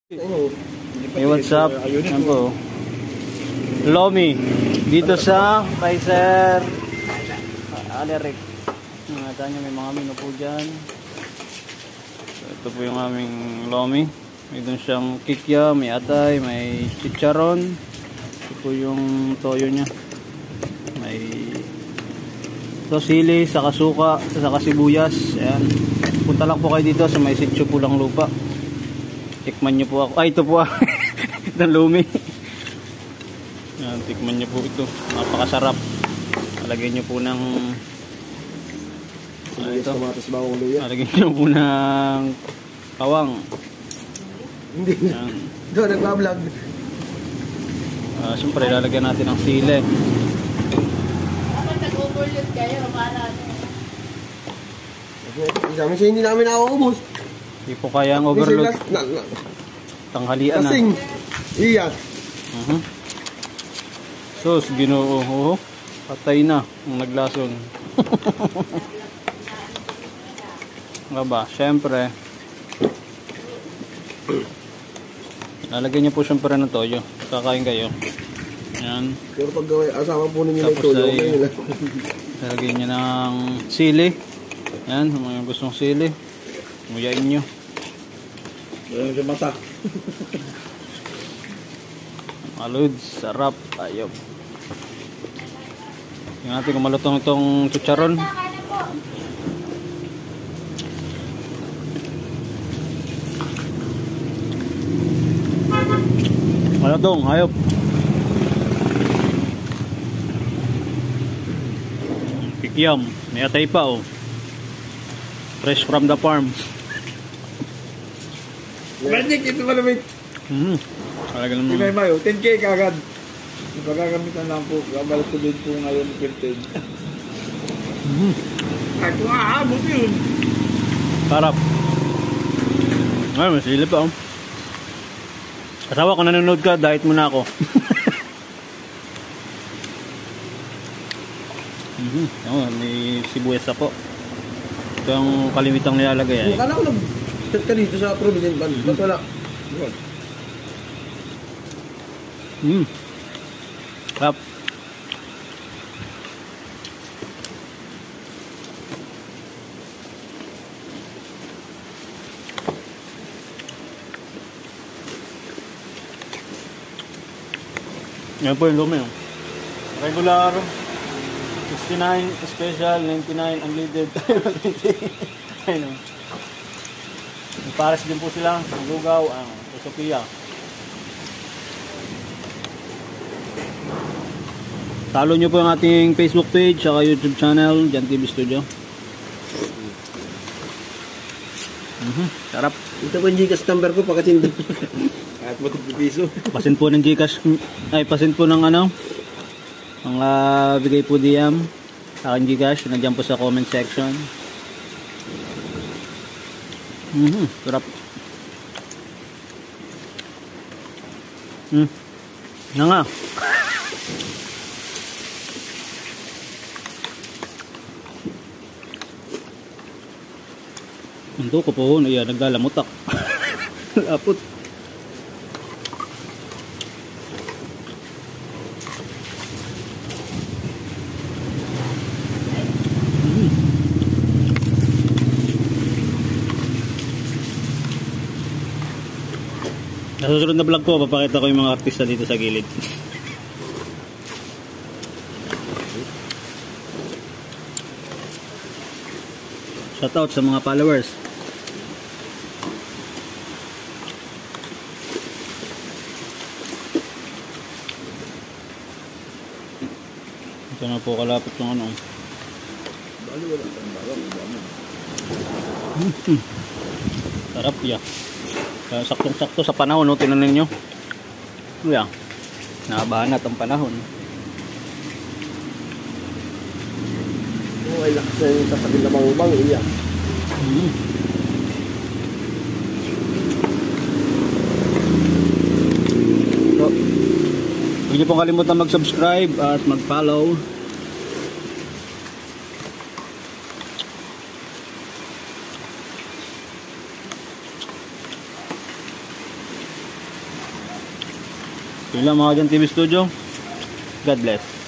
Hey, what's up? Yan po. Lomi. Dito sa Kaiser Aleric. Nakita nyo may mga menu po dyan. So, ito po yung aming Lomi. May doon siyang kikya, may atay, may chicharon. Ito po yung toyo nya. May sili, saka suka, saka sibuyas. Ayan. Punta lang po kayo dito sa may sitio Pulang Lupa. Tikman nyo po ako. Ay, ito po ah. Itong Lomi. Yan, tikman nyo po ito. Napakasarap. Alagyan nyo po ng ito. Alagyan nyo po ng kawang. Hindi. Ito, nagbablog. Siyempre, lalagyan natin ng sili. Dapat nag-overload kayo para Hindi namin nakakubos. Hindi po kaya ang overload. Tanghalian na. Kasing. Iya. Sus, Ginoo. Patay na ang naglason. Nga ba? Siyempre. Lalagyan niyo po siyempre ng toyo. Kakain kayo. Yan. Pero pag asawa po ninyo ng toyo, okay nila. Lalagyan niyo ng sili. Yan, mga gustong sili. Muyain nyo. Yan sa mata. Malud, sarap. Ayaw. Tingnan natin kung malutong itong chicharon. Malutong, hayop. Kikiam, may atay pa oh. Fresh from the farm. Magic, ito ba namin? Talaga naman. Hindi mayo, 10K kagad. Pagkagamitan lang po, babalik ko din po ngayon 15. Ay, kung aabot yun. Sarap. Ay, may sili pa oh. Asawa, kung nanonood ka, diet muna ako. May sibuyas na po. Ito ang kalimitang nilalagay. Akala ko nag-set ka dito sa Provident Bank. Ba't wala? Sarap. Yan po yung Lomi. Regular 69, special 99, unleaded 20. Ayun. Pares din po sila, ang lugaw, ang Sophia. Follow nyo po yung ating Facebook page saka YouTube channel, Jan TV Studio. Sarap. Ito po yung Gcash number ko, pagkasin doon. At matipipiso. Pasin po ng Gcash, ay pasin po ng ano, ang bigay po DM sa aking Gcash, nandiyan po sa comment section. Sarap. Nga nga. Ito ko po, naglalamutak. Lapot. Sa susunod na vlog ko, papakita ko yung mga artista dito sa gilid. Shoutout sa mga followers. Ito na po kalapit ng ano. Sarap ya. Saktong-sakto sa panahon, no? Tinan ninyo. Kuya, nabahanat ang panahon. Ay, lakas na yung sasabihin na bang iya. So, huwag niyo pong kalimutan mag-subscribe at mag-follow. Yun lang mga Jan TV Studio. God bless.